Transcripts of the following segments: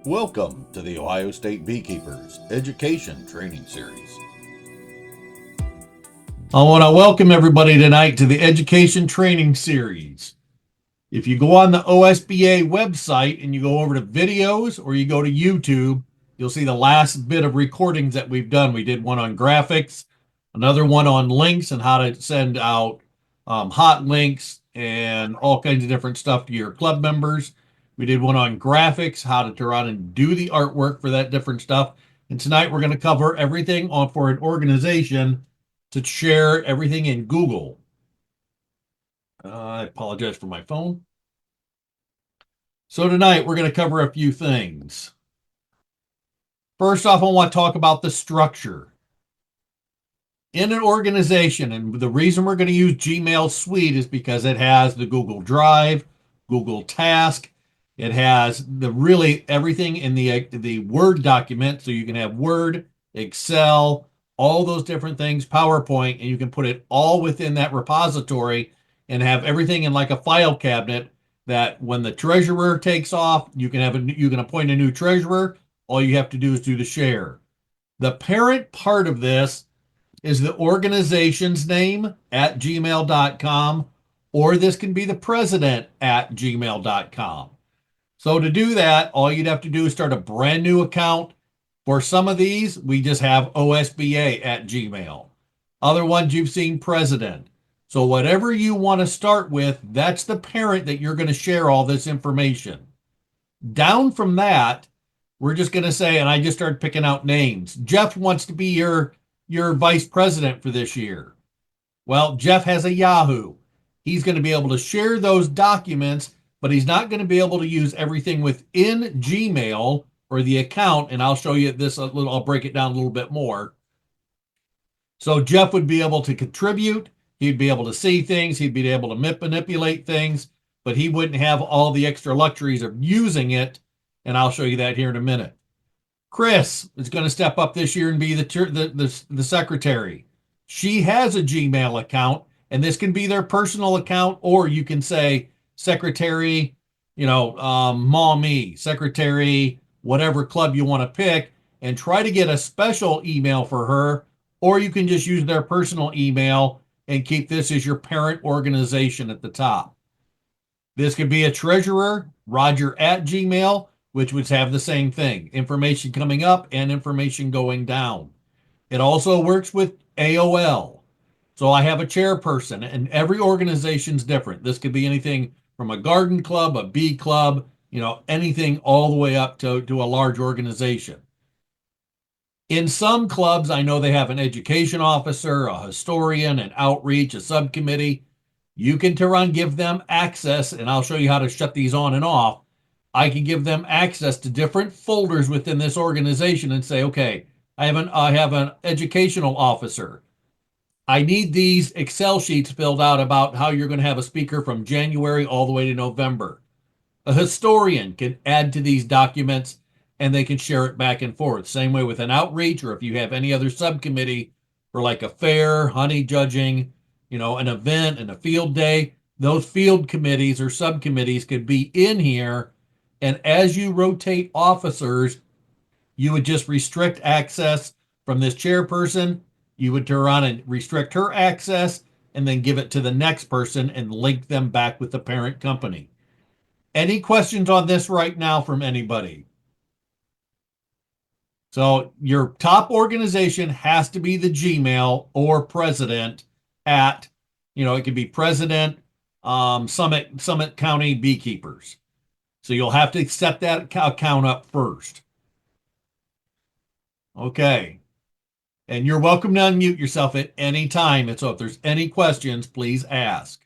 Welcome to the Ohio State Beekeepers Education Training Series. I want to welcome everybody tonight to the Education Training Series. If you go on the OSBA website and you go over to videos or you go to YouTube, you'll see the last bit of recordings that we've done. We did one on graphics, another one on links and how to send out hot links and all kinds of different stuff to your club members. We did one on graphics, how to turn on and do the artwork for that different stuff. And tonight we're going to cover everything on for an organization to share everything in Google. I apologize for my phone. So tonight we're going to cover a few things. First off, I want to talk about the structure. In an organization, and the reason we're going to use Gmail Suite is because it has the Google Drive, Google Task. It has the really everything in the Word document, so you can have Word, Excel, all those different things, PowerPoint, and you can put it all within that repository and have everything in like a file cabinet that when the treasurer takes off, you can appoint a new treasurer. All you have to do is do the share. The parent part of this is the organization's name at gmail.com, or this can be the president at gmail.com. So to do that, all you'd have to do is start a brand new account. For some of these, we just have OSBA at Gmail. Other ones you've seen president. So whatever you want to start with, that's the parent that you're going to share all this information. Down from that, we're just going to say, and I just started picking out names. Jeff wants to be your vice president for this year. Well, Jeff has a Yahoo. He's going to be able to share those documents, but he's not going to be able to use everything within Gmail or the account. And I'll show you this a little, I'll break it down a little bit more. So Jeff would be able to contribute. He'd be able to see things. He'd be able to manipulate things, but he wouldn't have all the extra luxuries of using it. And I'll show you that here in a minute. Chris is going to step up this year and be the secretary. She has a Gmail account, and this can be their personal account, or you can say secretary, mommy, secretary, whatever club you want to pick, and try to get a special email for her, or you can just use their personal email and keep this as your parent organization at the top. This could be a treasurer, Roger at Gmail, which would have the same thing, information coming up and information going down. It also works with AOL. So I have a chairperson, and every organization's different. This could be anything from a garden club, a bee club, anything all the way up to a large organization. In some clubs, I know they have an education officer, a historian, an outreach, a subcommittee. You can give them access, and I'll show you how to shut these on and off. I can give them access to different folders within this organization and say, okay, I have an educational officer. I need these Excel sheets filled out about how you're going to have a speaker from January all the way to November. A historian can add to these documents and they can share it back and forth. Same way with an outreach, or if you have any other subcommittee for like a fair, honey judging, an event and a field day, those field committees or subcommittees could be in here. And as you rotate officers, you would just restrict access from this chairperson. You would turn on and restrict her access and then give it to the next person and link them back with the parent company. Any questions on this right now from anybody? So your top organization has to be the Gmail or president at, it could be president, Summit County Beekeepers. So you'll have to set that account up first. Okay. And you're welcome to unmute yourself at any time. And so if there's any questions, please ask.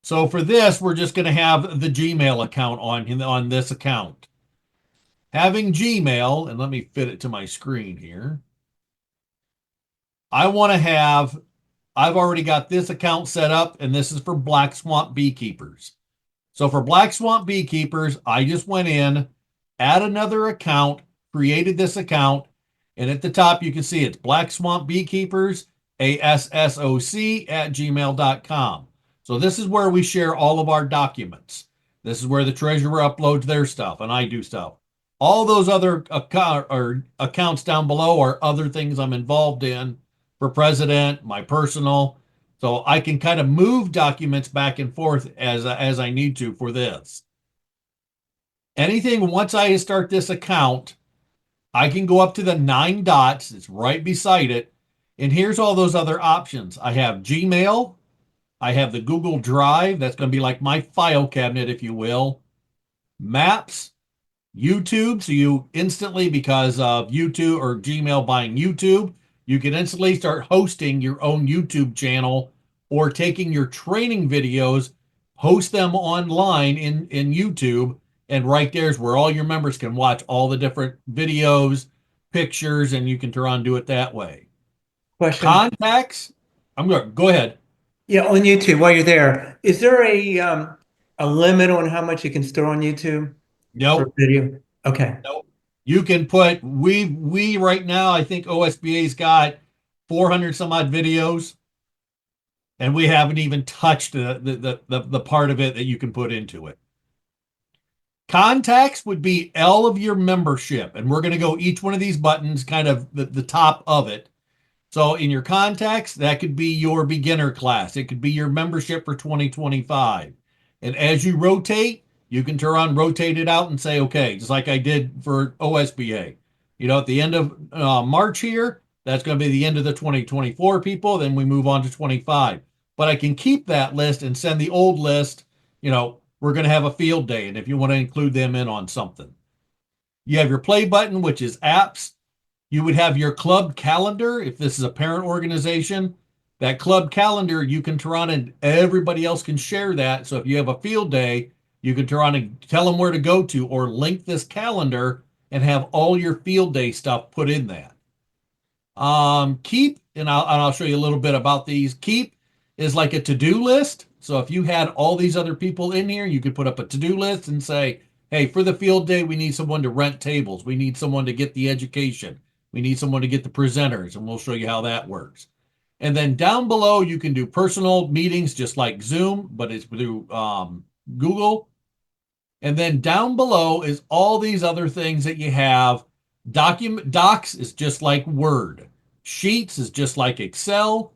So for this, we're just going to have the Gmail account on this account. Having Gmail, and let me fit it to my screen here. I've already got this account set up, and this is for Black Swamp Beekeepers. So for Black Swamp Beekeepers, I just went in, add another account, created this account, and at the top you can see it's Black Swamp Beekeepers, ASSOC at gmail.com. So this is where we share all of our documents. This is where the treasurer uploads their stuff and I do stuff. All those other accounts down below are other things I'm involved in for president, my personal. So I can kind of move documents back and forth as I need to for this. Anything once I start this account, I can go up to the 9 dots. It's right beside it. And here's all those other options. I have Gmail. I have the Google Drive. That's going to be like my file cabinet, if you will. Maps, YouTube. So you instantly, because of YouTube or Gmail buying YouTube, you can instantly start hosting your own YouTube channel or taking your training videos, host them online in YouTube. And right there's where all your members can watch all the different videos, pictures, and you can turn on and do it that way. Question. Contacts. I'm going to go ahead. Yeah, on YouTube, while you're there, is there a limit on how much you can store on YouTube per Nope. video? Okay. Nope. You can put we right now, I think OSBA's got 400 some odd videos, and we haven't even touched the part of it that you can put into it. Contacts would be all of your membership, and we're going to go each one of these buttons, kind of the top of it. So in your contacts, that could be your beginner class. It could be your membership for 2025. And as you rotate, you can turn on, rotate it out and say, okay, just like I did for OSBA. At the end of March here, that's going to be the end of the 2024 people. Then we move on to 25. But I can keep that list and send the old list. We're going to have a field day. And if you want to include them in on something, you have your play button, which is apps. You would have your club calendar. If this is a parent organization, that club calendar, you can turn on and everybody else can share that. So if you have a field day, you can turn on and tell them where to go to or link this calendar and have all your field day stuff put in that. Keep, and I'll show you a little bit about these. Keep is like a to-do list. So if you had all these other people in here, you could put up a to-do list and say, hey, for the field day, we need someone to rent tables. We need someone to get the education. We need someone to get the presenters, and we'll show you how that works. And then down below, you can do personal meetings just like Zoom, but it's through Google. And then down below is all these other things that you have. Docs is just like Word. Sheets is just like Excel.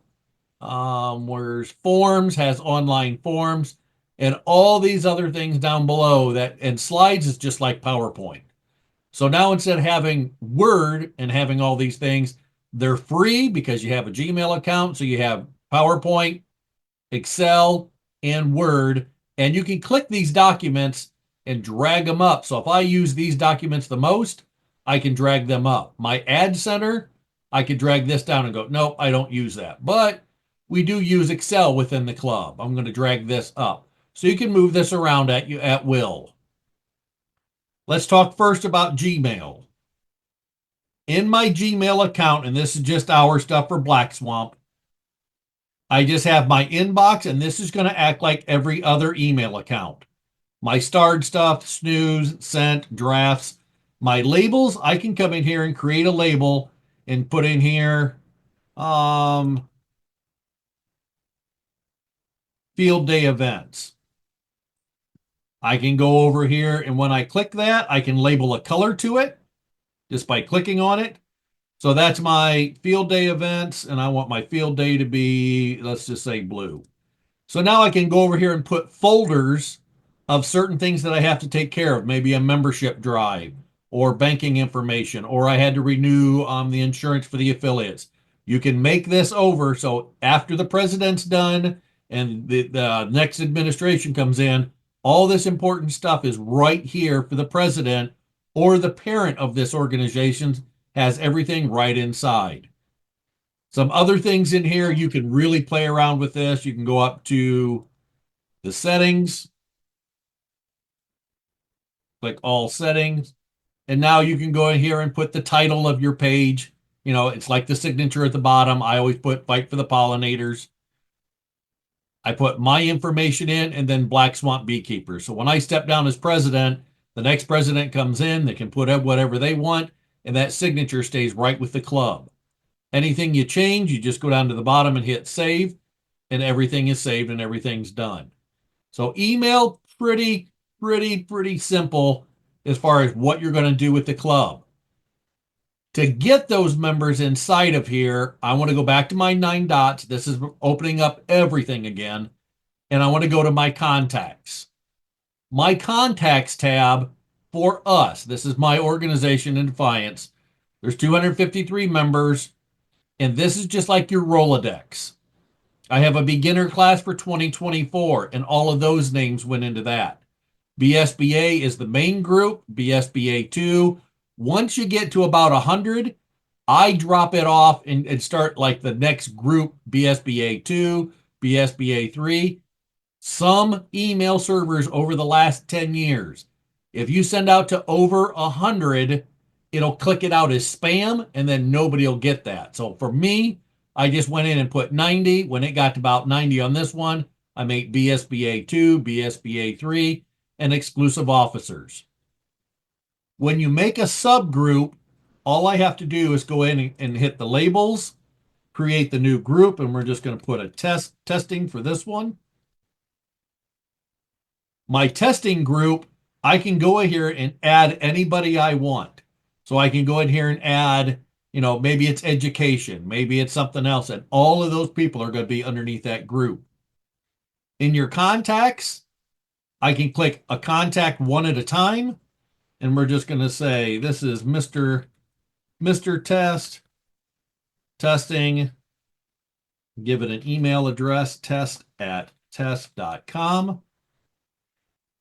Whereas Forms has online forms, and all these other things down below and Slides is just like PowerPoint. So now instead of having Word and having all these things, they're free because you have a Gmail account. So you have PowerPoint, Excel, and Word, and you can click these documents and drag them up. So if I use these documents the most, I can drag them up. My ad center, I could drag this down and go, nope, I don't use that. But we do use Excel within the club. I'm going to drag this up. So you can move this around at will. Let's talk first about Gmail. In my Gmail account, and this is just our stuff for Black Swamp, I just have my inbox, and this is going to act like every other email account. My starred stuff, snooze, sent, drafts. My labels, I can come in here and create a label and put in here field day events. I can go over here, and when I click that, I can label a color to it just by clicking on it. So that's my field day events, and I want my field day to be, let's just say blue. So now I can go over here and put folders of certain things that I have to take care of, maybe a membership drive or banking information, or I had to renew the insurance for the affiliates. You can make this over so after the president's done and the next administration comes in, all this important stuff is right here for the president or the parent of this organization has everything right inside. Some other things in here, you can really play around with this. You can go up to the settings, click all settings, and now you can go in here and put the title of your page. It's like the signature at the bottom. I always put Fight for the Pollinators. I put my information in and then Black Swamp Beekeepers. So when I step down as president, the next president comes in, they can put up whatever they want, and that signature stays right with the club. Anything you change, you just go down to the bottom and hit save, and everything is saved and everything's done. So email, pretty pretty simple as far as what you're going to do with the club. To get those members inside of here, I want to go back to my 9 dots. This is opening up everything again. And I want to go to my contacts. My contacts tab for us. This is my organization in Defiance. There's 253 members, and this is just like your Rolodex. I have a beginner class for 2024, and all of those names went into that. BSBA is the main group, BSBA 2. Once you get to about 100, I drop it off and start like the next group, BSBA 2, BSBA 3. Some email servers over the last 10 years, if you send out to over 100, it'll click it out as spam and then nobody will get that. So for me, I just went in and put 90. When it got to about 90 on this one, I made BSBA 2, BSBA 3, and exclusive officers. When you make a subgroup, all I have to do is go in and hit the labels, create the new group, and we're just going to put a testing for this one. My testing group, I can go in here and add anybody I want. So I can go in here and add, maybe it's education, maybe it's something else, and all of those people are going to be underneath that group. In your contacts, I can click a contact one at a time, and we're just going to say, this is Mr. Testing, give it an email address, test@test.com.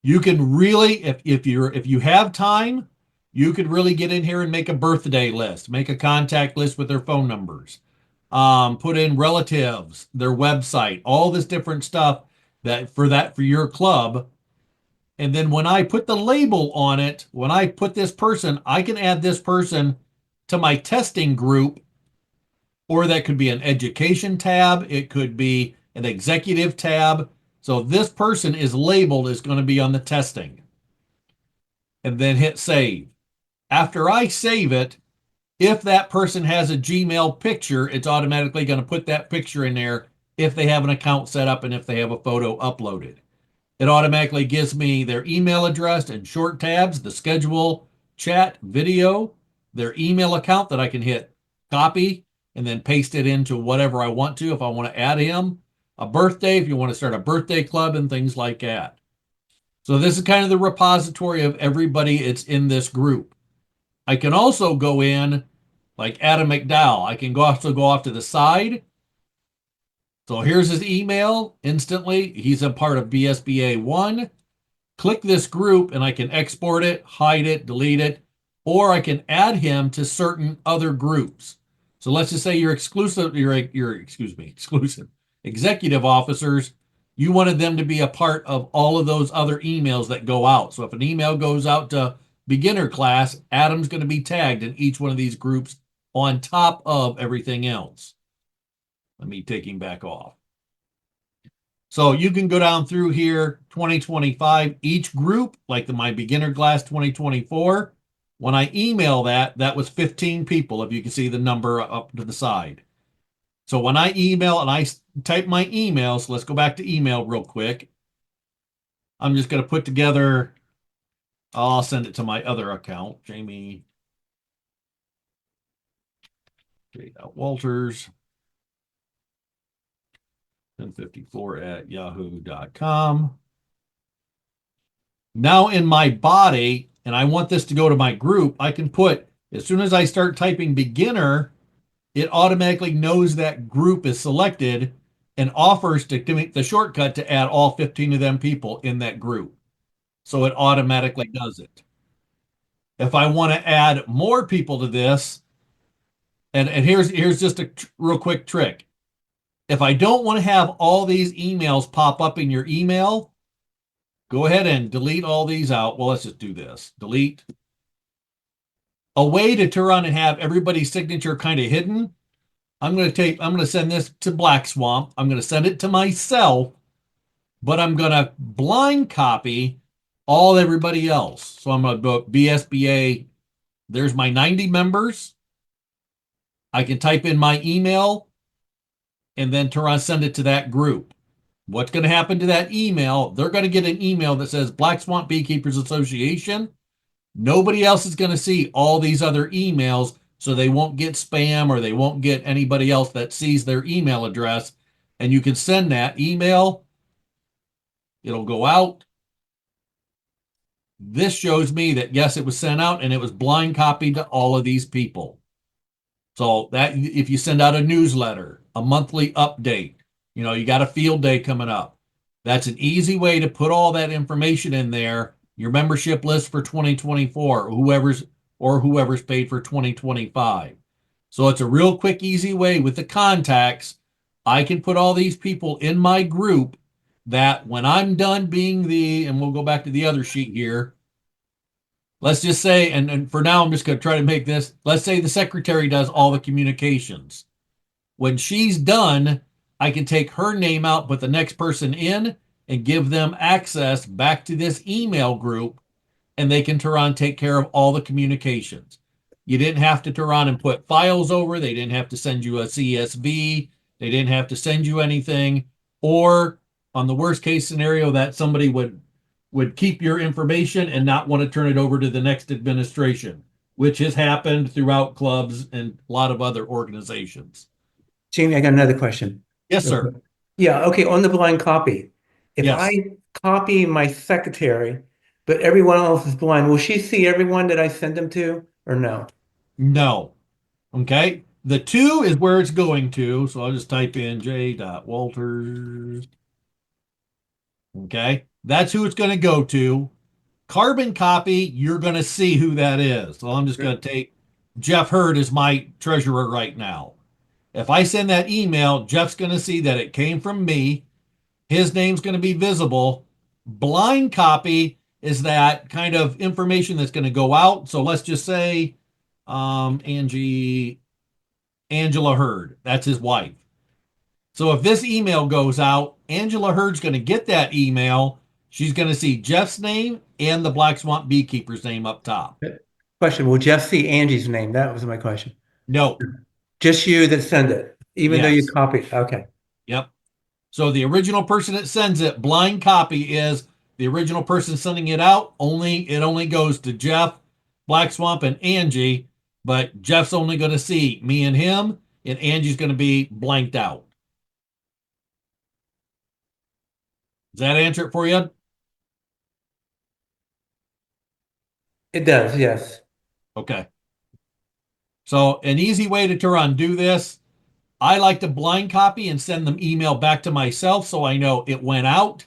You can really, if you have time, you could really get in here and make a birthday list, make a contact list with their phone numbers, put in relatives, their website, all this different stuff for your club. And then when I put the label on it, when I put this person, I can add this person to my testing group, or that could be an education tab. It could be an executive tab. So this person is labeled as going to be on the testing. And then hit save. After I save it, if that person has a Gmail picture, it's automatically going to put that picture in there if they have an account set up and if they have a photo uploaded. It automatically gives me their email address and short tabs, the schedule, chat, video, their email account that I can hit copy and then paste it into whatever I want to if I want to add him. A birthday, if you want to start a birthday club and things like that. So this is kind of the repository of everybody it's in this group. I can also go in like Adam McDowell. I can also go off to the side. So here's his email instantly. He's a part of BSBA 1. Click this group and I can export it, hide it, delete it, or I can add him to certain other groups. So let's just say your exclusive executive officers, you wanted them to be a part of all of those other emails that go out. So if an email goes out to beginner class, Adam's going to be tagged in each one of these groups on top of everything else. Let me take him back off. So you can go down through here, 2025, each group, like my beginner class 2024. When I email that was 15 people, if you can see the number up to the side. So when I email and I type my email, so let's go back to email real quick. I'm just going to put together, I'll send it to my other account, Jamie J. Walters, 1054@yahoo.com. Now in my body, and I want this to go to my group, I can put, as soon as I start typing beginner, it automatically knows that group is selected and offers to give me the shortcut to add all 15 of them people in that group. So it automatically does it. If I want to add more people to this, and here's just a real quick trick. If I don't want to have all these emails pop up in your email, go ahead and delete all these out. Well, let's just do this. Delete. A way to turn on and have everybody's signature kind of hidden. I'm going to send this to Black Swamp. I'm going to send it to myself, but I'm going to blind copy everybody else. So I'm going to go BSBA. There's my 90 members. I can type in my email and then turn on, send it to that group. What's going to happen to that email? They're going to get an email that says Black Swamp Beekeepers Association. Nobody else is going to see all these other emails, so they won't get spam or they won't get anybody else that sees their email address. And you can send that email, it'll go out. This shows me that yes, it was sent out and it was blind copied to all of these people. So that if you send out a newsletter, a monthly update, you got a field day coming up. That's an easy way to put all that information in there, your membership list for 2024, whoever's paid for 2025. So it's a real quick, easy way with the contacts. I can put all these people in my group that when I'm done being and we'll go back to the other sheet here. Let's just say, and for now, I'm just going to try to make this. Let's say the secretary does all the communications. When she's done, I can take her name out, put the next person in, and give them access back to this email group, and they can turn on take care of all the communications. You didn't have to turn on and put files over. They didn't have to send you a CSV. They didn't have to send you anything. Or on the worst case scenario, that somebody would keep your information and not want to turn it over to the next administration, which has happened throughout clubs and a lot of other organizations. Jamie, I got another question. Yes, sir. Yeah, okay, on the blind copy. If Yes. I copy my secretary, but everyone else is blind, will she see everyone that I send them to or no? No. Okay. The two is where it's going to. So I'll just type in J.Walters. Okay. That's who it's going to go to. Carbon copy, you're going to see who that is. So I'm just going to take Jeff Hurd as my treasurer right now. If I send that email, Jeff's going to see that it came from me. His name's going to be visible. Blind copy is that kind of information that's going to go out. So let's just say Angela Hurd, that's his wife. So if this email goes out, Angela Hurd's going to get that email. She's going to see Jeff's name and the Black Swamp Beekeeper's name up top. Question, will Jeff see Angie's name? That was my question. No. Just you that send it, even though you Yes. copy. Okay. Yep. So the original person that sends it, blind copy is the original person sending it out. It only goes to Jeff, Black Swamp, and Angie, but Jeff's only going to see me and him, and Angie's going to be blanked out. Does that answer it for you? It does, yes. Okay. So an easy way to undo this, I like to blind copy and send them email back to myself so I know it went out,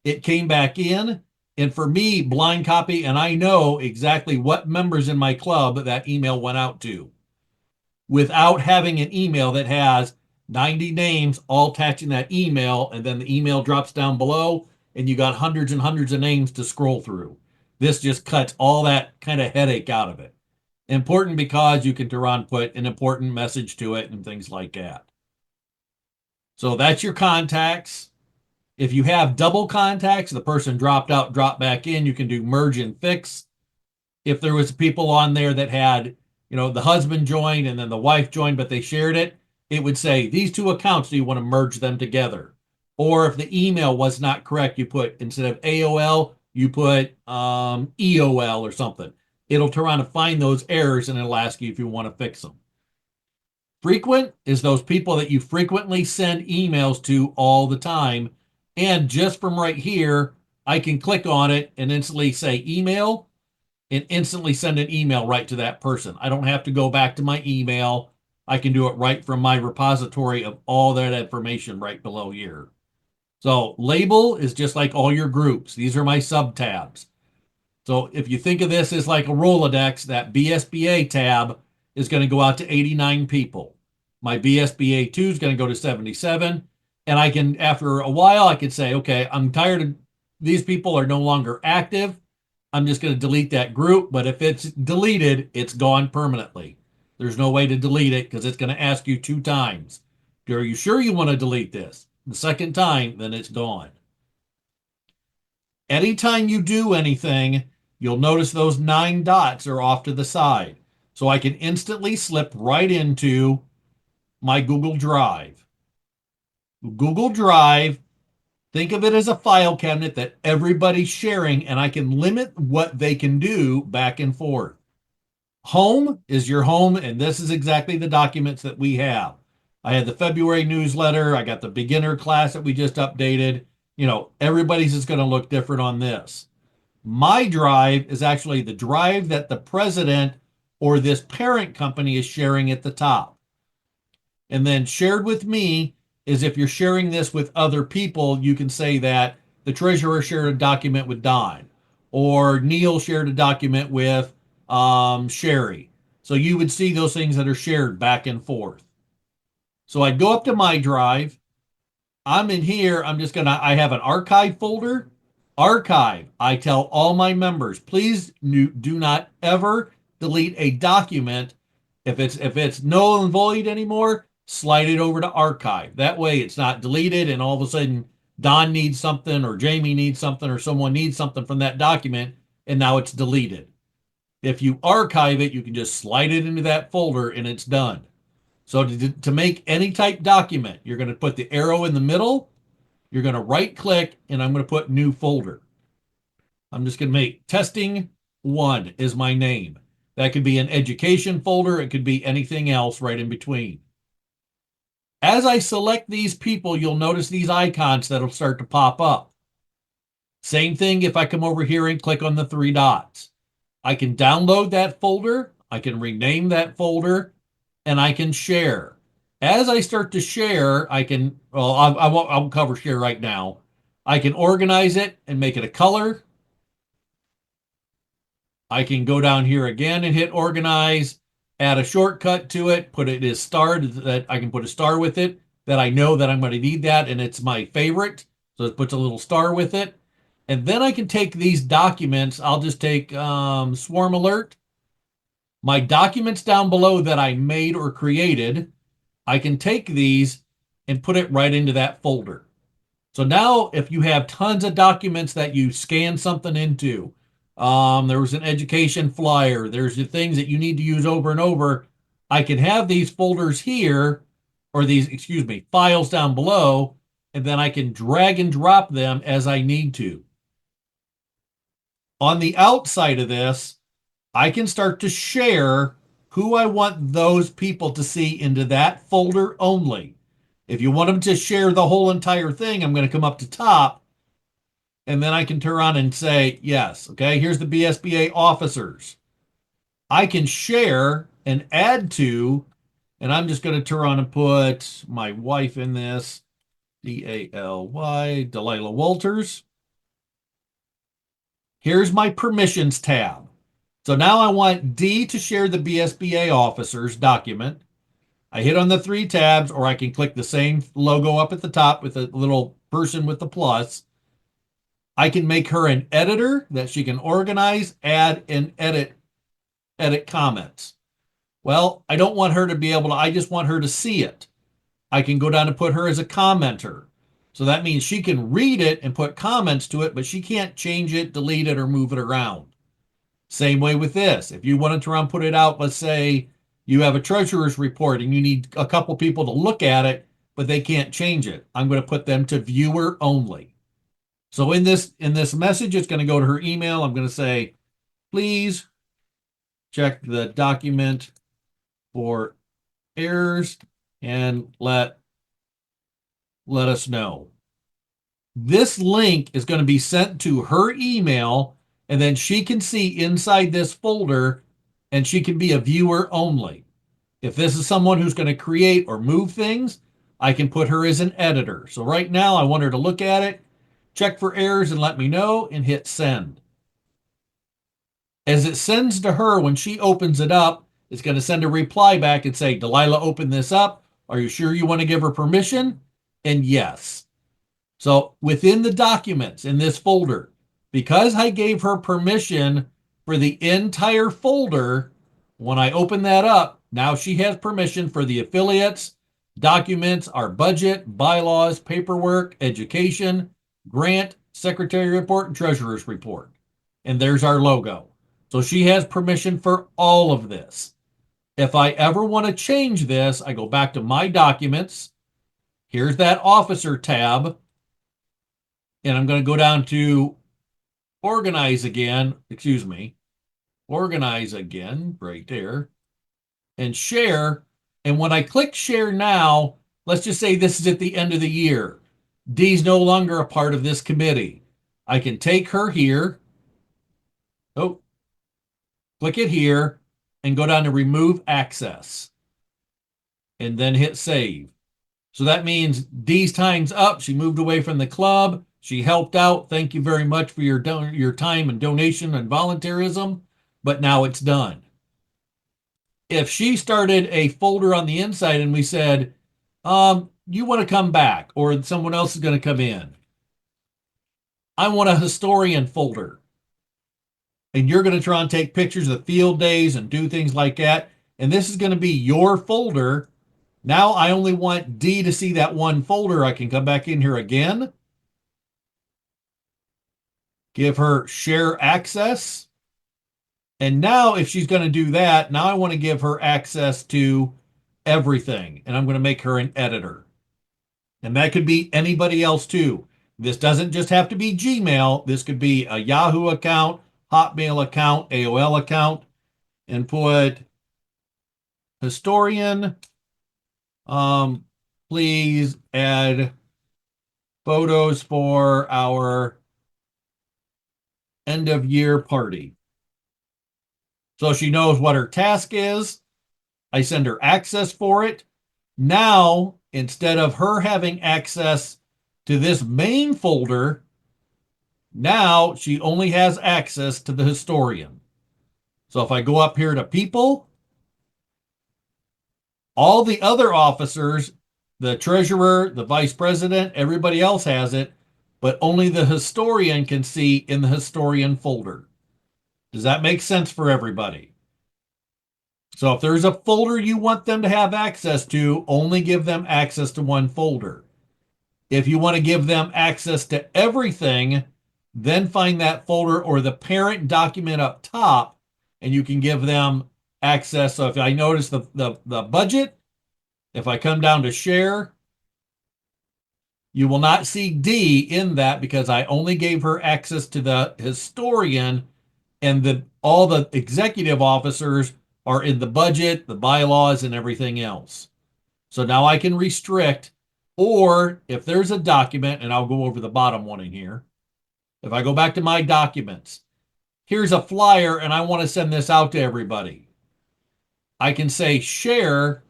it came back in, and for me, blind copy, and I know exactly what members in my club that email went out to without having an email that has 90 names all attaching that email, and then the email drops down below, and you got hundreds and hundreds of names to scroll through. This just cuts all that kind of headache out of it. Important because you can put an important message to it and things like that. So that's your contacts. If you have double contacts, the person dropped out, dropped back in, you can do merge and fix. If there was people on there that had, the husband joined and then the wife joined, but they shared it, it would say, these two accounts, do you want to merge them together? Or if the email was not correct, you put, instead of AOL, you put EOL or something. It'll turn around and find those errors and it'll ask you if you want to fix them. Frequent is those people that you frequently send emails to all the time. And just from right here, I can click on it and instantly say email and instantly send an email right to that person. I don't have to go back to my email. I can do it right from my repository of all that information right below here. So label is just like all your groups. These are my sub tabs. So if you think of this as like a Rolodex, that BSBA tab is going to go out to 89 people. My BSBA 2 is going to go to 77. And I can, after a while, I can say, okay, I'm tired of these people are no longer active. I'm just going to delete that group. But if it's deleted, it's gone permanently. There's no way to delete it because it's going to ask you 2 times. Are you sure you want to delete this? The second time, then it's gone. Anytime you do anything, you'll notice those 9 dots are off to the side. So I can instantly slip right into my Google Drive. Google Drive Think of it as a file cabinet that everybody's sharing, and I can limit what they can do back and forth. Home is your home, and this is exactly the documents that we have. I had the February newsletter. I got the beginner class that we just updated. Everybody's is going to look different on this. My drive is actually the drive that the president or this parent company is sharing at the top. And then shared with me is if you're sharing this with other people, you can say that the treasurer shared a document with Don, or Neil shared a document with Sherry. So you would see those things that are shared back and forth. So I'd go up to my drive. I'm in here. I have an archive folder. Archive. I tell all my members, please do not ever delete a document. If it's null and void anymore, slide it over to archive. That way it's not deleted and all of a sudden Don needs something or Jamie needs something or someone needs something from that document and now it's deleted. If you archive it, you can just slide it into that folder and it's done. So to make any type document, you're going to put the arrow in the middle, you're going to right click, and I'm going to put new folder. I'm just going to make testing one is my name. That could be an education folder. It could be anything else right in between. As I select these people, you'll notice these icons that'll start to pop up. Same thing if I come over here and click on the three dots. I can download that folder. I can rename that folder and I can share. As I start to share, I won't cover share right now. I can organize it and make it a color. I can go down here again and hit organize, add a shortcut to it, put it as starred that I can put a star with it that I know that I'm going to need that and it's my favorite. So it puts a little star with it. And then I can take these documents. I'll just take Swarm Alert. My documents down below that I made or created, I can take these and put it right into that folder. So now if you have tons of documents that you scan something into, there was an education flyer, there's the things that you need to use over and over, I can have these folders here, or files down below, and then I can drag and drop them as I need to. On the outside of this, I can start to share who I want those people to see into that folder only. If you want them to share the whole entire thing, I'm going to come up to top and then I can turn on and say, yes, okay, here's the BSBA officers. I can share and add to, and I'm just going to turn on and put my wife in this, D-A-L-Y, Delilah Walters. Here's my permissions tab. So now I want D to share the BSBA officers document. I hit on the three tabs, or I can click the same logo up at the top with a little person with the plus. I can make her an editor that she can organize, add, and edit comments. Well, I don't want her to be able to, I just want her to see it. I can go down and put her as a commenter. So that means she can read it and put comments to it, but she can't change it, delete it, or move it around. Same way with this. If you wanted to put it out, let's say you have a treasurer's report and you need a couple people to look at it, but they can't change it. I'm going to put them to viewer only. So in this message, it's going to go to her email. I'm going to say, please check the document for errors and let us know. This link is going to be sent to her email, and then she can see inside this folder, and she can be a viewer only. If this is someone who's going to create or move things, I can put her as an editor. So right now, I want her to look at it, check for errors and let me know, and hit send. As it sends to her, when she opens it up, it's going to send a reply back and say, Delilah, open this up. Are you sure you want to give her permission? And yes. So within the documents in this folder, because I gave her permission for the entire folder, when I open that up, now she has permission for the affiliates, documents, our budget, bylaws, paperwork, education, grant, secretary report, and treasurer's report. And there's our logo. So she has permission for all of this. If I ever want to change this, I go back to my documents. Here's that officer tab. and I'm going to go down to organize again, excuse me, organize again right there and share. And when I click share now, let's just say this is at the end of the year. Dee's no longer a part of this committee. I can take her here. Oh, click it here and go down to remove access and then hit save. So that means Dee's time's up. She moved away from the club. She helped out. Thank you very much for your time and donation and volunteerism. But now it's done. If she started a folder on the inside and we said, you want to come back or someone else is going to come in, I want a historian folder. And you're going to try and take pictures of field days and do things like that. And this is going to be your folder. Now I only want D to see that one folder. I can come back in here again, give her share access. And now if she's going to do that, now I want to give her access to everything. And I'm going to make her an editor. And that could be anybody else too. This doesn't just have to be Gmail. This could be a Yahoo account, Hotmail account, AOL account, and put historian. Please add photos for our end of year party. So she knows what her task is. I send her access for it. Now, instead of her having access to this main folder, now she only has access to the historian. So if I go up here to people, all the other officers, the treasurer, the vice president, everybody else has it, but only the historian can see in the historian folder. Does that make sense for everybody? So if there's a folder you want them to have access to, only give them access to one folder. If you want to give them access to everything, then find that folder or the parent document up top, and you can give them access. So if I notice the budget, if I come down to share, you will not see D in that because I only gave her access to the historian, and all the executive officers are in the budget, the bylaws, and everything else. So now I can restrict, or if there's a document, and I'll go over the bottom one in here. If I go back to my documents, here's a flyer and I want to send this out to everybody. I can say share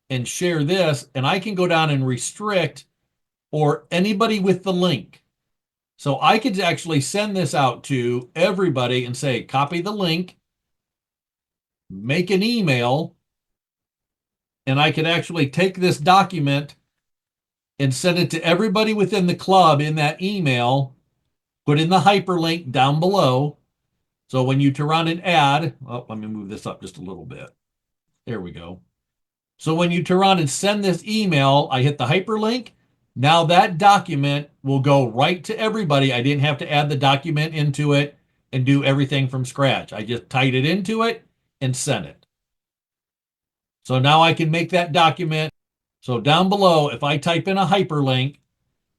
and share this, and I can go down and restrict or anybody with the link. So I could actually send this out to everybody and say, copy the link, make an email, and I could actually take this document and send it to everybody within the club in that email, put in the hyperlink down below. So when you run an ad, oh, let me move this up just a little bit. There we go. So when you turn on and send this email, I hit the hyperlink. Now that document will go right to everybody. I didn't have to add the document into it and do everything from scratch. I just typed it into it and sent it. So now I can make that document. So down below, if I type in a hyperlink,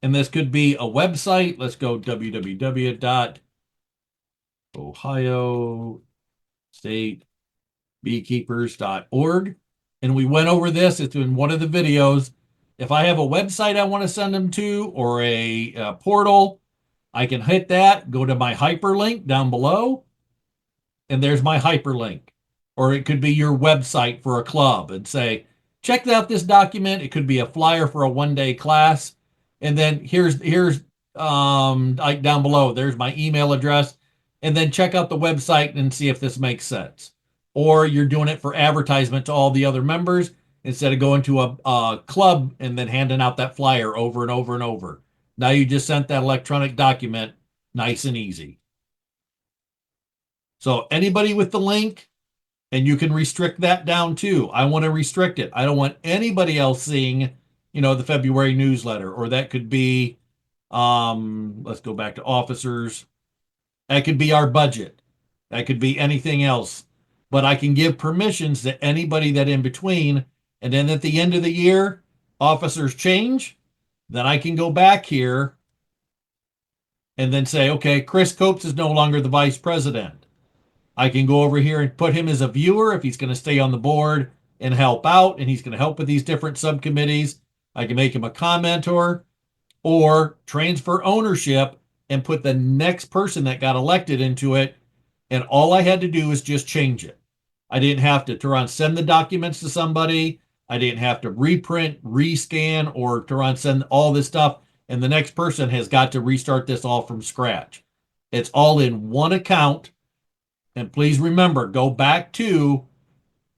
and this could be a website, let's go www.ohiostatebeekeepers.org. And we went over this. It's in one of the videos. If I have a website I want to send them to or a portal, I can hit that, go to my hyperlink down below, and there's my hyperlink. Or it could be your website for a club and say, check out this document. It could be a flyer for a one-day class. And then here's like down below, there's my email address. And then check out the website and see if this makes sense. Or you're doing it for advertisement to all the other members instead of going to a club and then handing out that flyer over and over and over. Now you just sent that electronic document nice and easy. So anybody with the link, and you can restrict that down too. I want to restrict it. I don't want anybody else seeing, the February newsletter, or that could be, let's go back to officers. That could be our budget. That could be anything else. But I can give permissions to anybody that in between. And then at the end of the year, officers change. Then I can go back here and then say, okay, Chris Copes is no longer the vice president. I can go over here and put him as a viewer if he's going to stay on the board and help out, and he's going to help with these different subcommittees. I can make him a commenter or transfer ownership and put the next person that got elected into it. And all I had to do is just change it. I didn't have to send the documents to somebody. I didn't have to reprint, rescan, or send all this stuff. And the next person has got to restart this all from scratch. It's all in one account. And please remember, go back to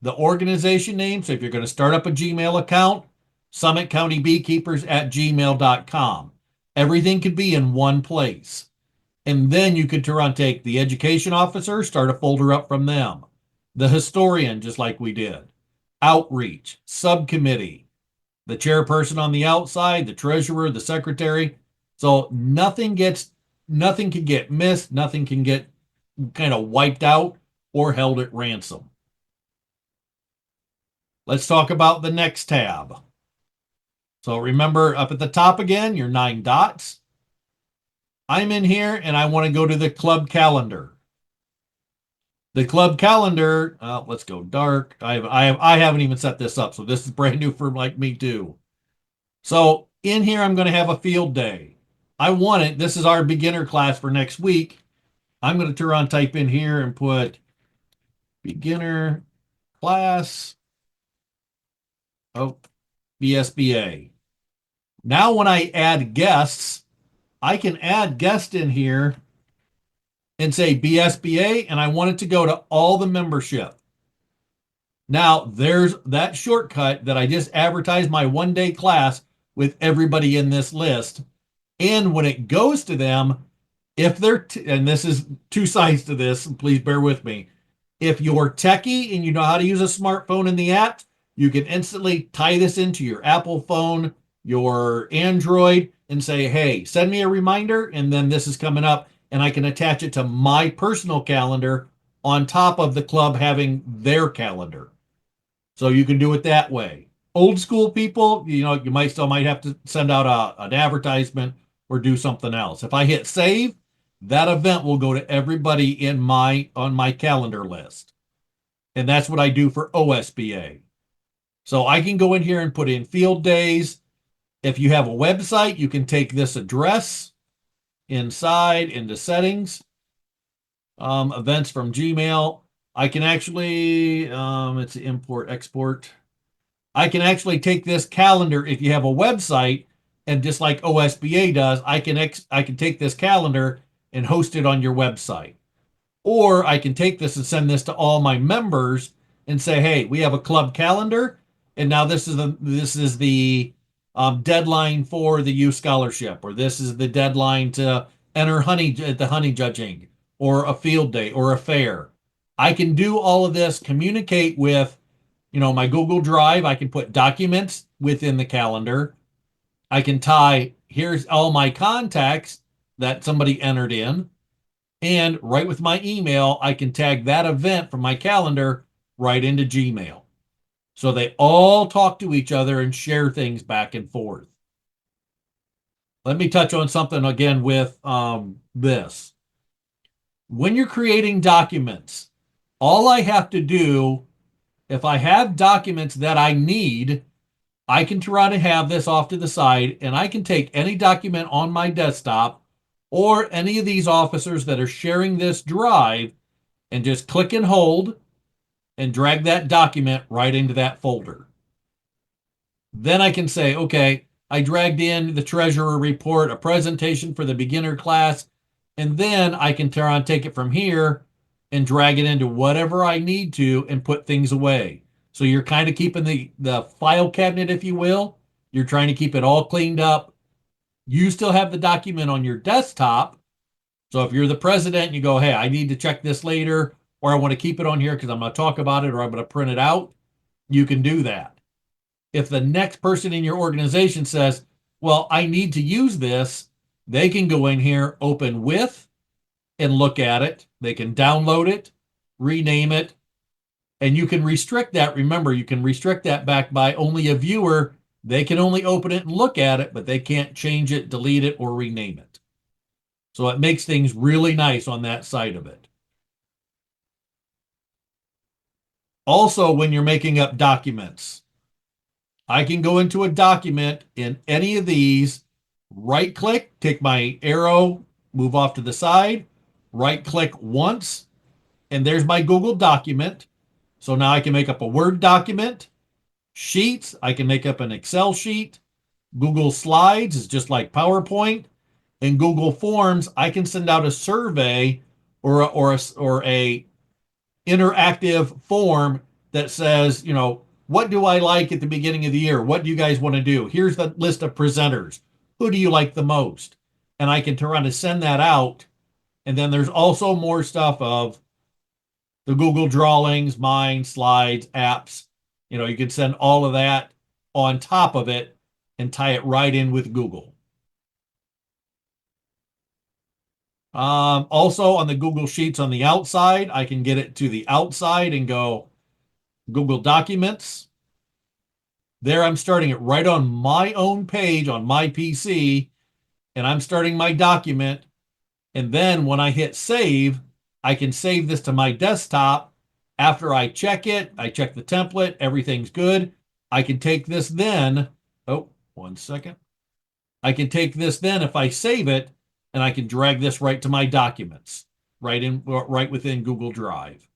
the organization name. So if you're going to start up a Gmail account, Summit County Beekeepers at gmail.com. Everything could be in one place. And then you could take the education officer, start a folder up from them. The historian, just like we did. Outreach, subcommittee, the chairperson on the outside, the treasurer, the secretary. So nothing can get missed, nothing can get kind of wiped out or held at ransom. Let's talk about the next tab. So remember up at the top again, your 9 dots. I'm in here and I want to go to the club calendar. The club calendar, let's go dark. I haven't even set this up, so this is brand new for like me too. So in here, I'm going to have a field day. I want it. This is our beginner class for next week. I'm going to type in here and put beginner class of BSBA. Now when I add guests, I can add guest in here and say BSBA, and I want it to go to all the membership. Now, there's that shortcut that I just advertised my one-day class with everybody in this list. And when it goes to them, if they're, and this is 2 sides to this, and please bear with me. If you're techie and you know how to use a smartphone in the app, you can instantly tie this into your Apple phone, your Android, and say, hey, send me a reminder, and then this is coming up, and I can attach it to my personal calendar on top of the club having their calendar. So you can do it that way. Old school people, you might have to send out an advertisement or do something else. If I hit save, that event will go to everybody on my calendar list. And that's what I do for OSBA. So I can go in here and put in field days. If you have a website, you can take this address inside into settings, events from Gmail. I can actually, it's import, export. I can actually take this calendar if you have a website, and just like OSBA does, I can take this calendar and host it on your website. Or I can take this and send this to all my members and say, hey, we have a club calendar, and now this is the deadline for the youth scholarship, or this is the deadline to enter the honey judging, or a field day, or a fair. I can do all of this, communicate with, my Google Drive. I can put documents within the calendar. I can tie, here's all my contacts that somebody entered in. And right with my email, I can tag that event from my calendar right into Gmail. So they all talk to each other and share things back and forth. Let me touch on something again with this. When you're creating documents, all I have to do, if I have documents that I need, I can try to have this off to the side, and I can take any document on my desktop or any of these officers that are sharing this drive and just click and hold and drag that document right into that folder. Then I can say, okay, I dragged in the treasurer report, a presentation for the beginner class, and then I can take it from here and drag it into whatever I need to and put things away. So you're kind of keeping the file cabinet, if you will. You're trying to keep it all cleaned up. You still have the document on your desktop. So if you're the president and you go, hey, I need to check this later, or I want to keep it on here because I'm going to talk about it, or I'm going to print it out, you can do that. If the next person in your organization says, well, I need to use this, they can go in here, open with, and look at it. They can download it, rename it, and you can restrict that. Remember, you can restrict that back by only a viewer. They can only open it and look at it, but they can't change it, delete it, or rename it. So it makes things really nice on that side of it. Also, when you're making up documents, I can go into a document in any of these, right click, take my arrow, move off to the side, right click once, and there's my Google document. So now I can make up a Word document. Sheets, I can make up an Excel sheet. Google Slides is just like PowerPoint. In Google Forms, I can send out a survey or a interactive form that says, what do I like at the beginning of the year? What do you guys want to do? Here's the list of presenters. Who do you like the most? And I can turn around and send that out. And then there's also more stuff of the Google Drawings, Mine, Slides, apps. You can send all of that on top of it and tie it right in with Google. Also on the Google Sheets on the outside, I can get it to the outside and go Google Documents. There, I'm starting it right on my own page on my PC, and I'm starting my document. And then when I hit save, I can save this to my desktop. After I check it, I check the template, everything's good. I can take this then. Oh, 1 second. I can take this then if I save it, and I can drag this right to my documents, right within Google Drive.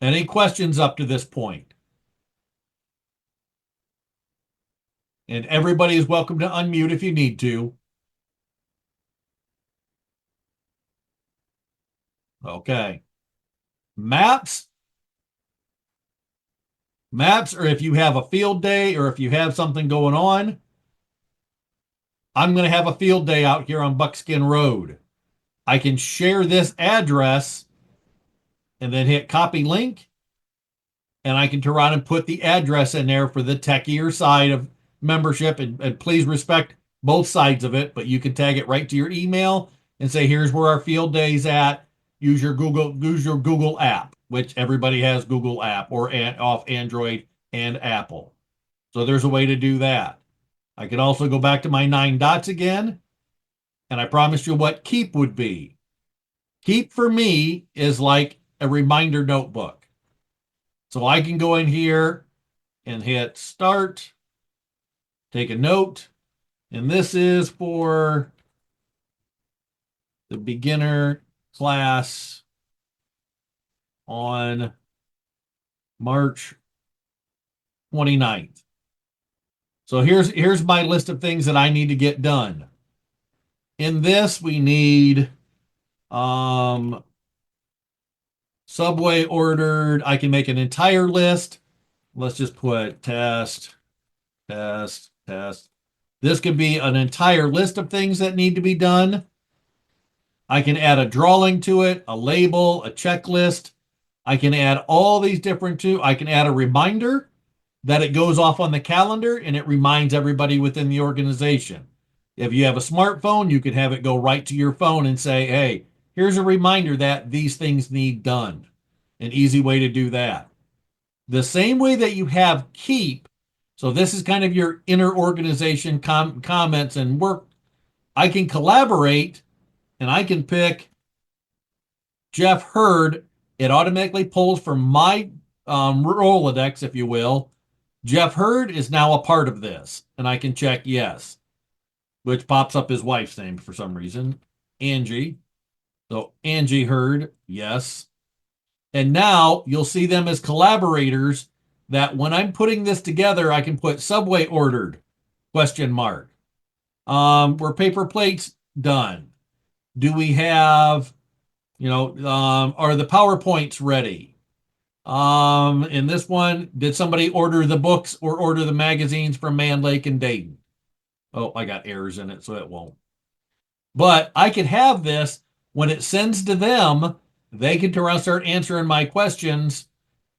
Any questions up to this point? And everybody is welcome to unmute if you need to. Okay. Maps. Maps, or if you have a field day or if you have something going on, I'm going to have a field day out here on Buckskin Road. I can share this address and then hit copy link, and I can turn around and put the address in there for the techier side of membership. And please respect both sides of it, but you can tag it right to your email and say, here's where our field day's at. Use your Google app, which everybody has Google app or off Android and Apple. So there's a way to do that. I can also go back to my 9 dots again, and I promised you what Keep would be. Keep for me is like a reminder notebook. So I can go in here and hit start, take a note, and this is for the beginner class on March 29th. So here's my list of things that I need to get done. In this, we need Subway ordered. I can make an entire list. Let's just put test, test, test. This could be an entire list of things that need to be done. I can add a drawing to it, a label, a checklist. I can add all these different too. I can add a reminder that it goes off on the calendar and it reminds everybody within the organization. If you have a smartphone, you can have it go right to your phone and say, hey, here's a reminder that these things need done. An easy way to do that. The same way that you have Keep, so this is kind of your inner organization comments and work. I can collaborate and I can pick Jeff Hurd. It automatically pulls from my Rolodex, if you will. Jeff Hurd is now a part of this, and I can check yes, which pops up his wife's name for some reason, Angie. So Angie Hurd, yes. And now you'll see them as collaborators that when I'm putting this together, I can put Subway ordered, question mark. Were paper plates done? Do we have, are the PowerPoints ready? In this one, did somebody order the books or order the magazines from Man Lake and Dayton? Oh, I got errors in it, so it won't. But I could have this when it sends to them, they can turn around and start answering my questions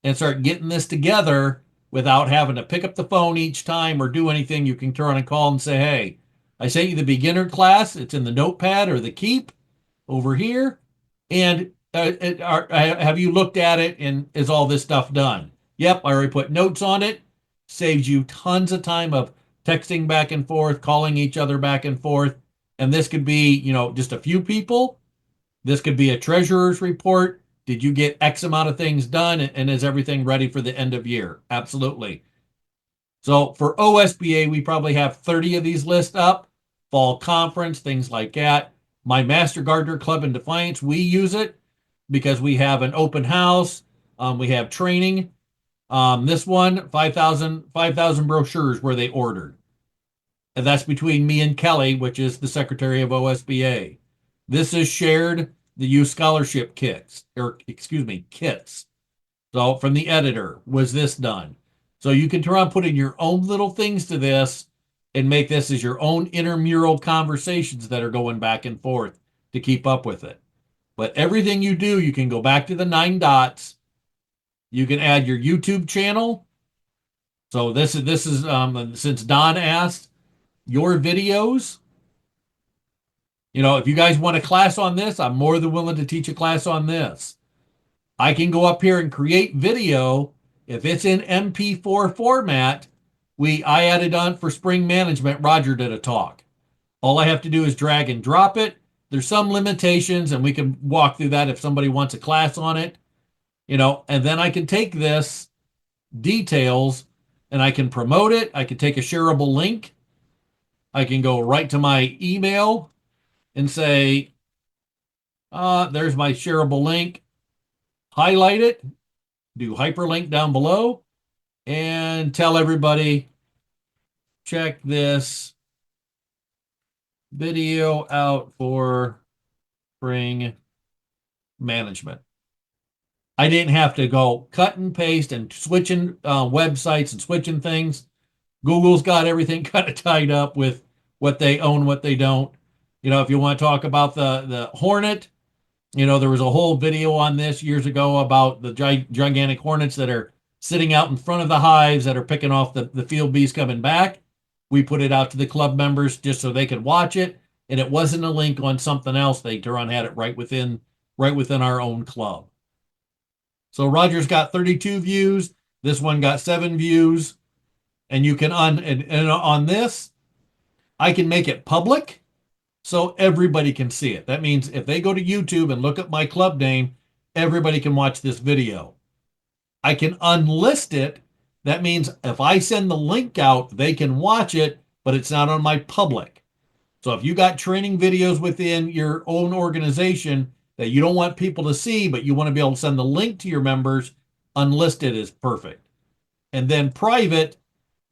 and start getting this together without having to pick up the phone each time or do anything. You can turn and call and say, hey, I sent you the beginner class. It's in the notepad or the Keep over here. And have you looked at it and is all this stuff done? Yep, I already put notes on it. Saves you tons of time of texting back and forth, calling each other back and forth. And this could be, just a few people. This could be a treasurer's report. Did you get X amount of things done? And is everything ready for the end of year? Absolutely. So for OSBA, we probably have 30 of these lists up, fall conference, things like that. My Master Gardener Club in Defiance, we use it because we have an open house. We have training. This one, 5,000 brochures where they ordered. And that's between me and Kelly, which is the secretary of OSBA. This is shared the youth scholarship kits, or excuse me, kits. So from the editor, was this done? So you can try and put in your own little things to this and make this as your own intramural conversations that are going back and forth to keep up with it. But everything you do, you can go back to the 9 dots. You can add your YouTube channel. So this is since Don asked, your videos. If you guys want a class on this, I'm more than willing to teach a class on this. I can go up here and create video. If it's in MP4 format, I added on for spring management. Roger did a talk. All I have to do is drag and drop it. There's some limitations, and we can walk through that if somebody wants a class on it. And then I can take this details and I can promote it. I can take a shareable link. I can go right to my email and say, there's my shareable link, highlight it, do hyperlink down below, and tell everybody, check this video out for spring management. I didn't have to go cut and paste and switching websites and switching things. Google's got everything kind of tied up with what they own, what they don't. If you want to talk about the Hornet, there was a whole video on this years ago about the gigantic hornets that are sitting out in front of the hives that are picking off the field bees coming back. We put it out to the club members just so they could watch it, and it wasn't a link on something else. Turon had it right within our own club. So Roger's got 32 views. This one got 7 views, and you can and on this, I can make it public so everybody can see it. That means if they go to YouTube and look at my club name, everybody can watch this video. I can unlist it. That means if I send the link out, they can watch it, but it's not on my public. So if you got training videos within your own organization that you don't want people to see, but you want to be able to send the link to your members, unlisted is perfect. And then private,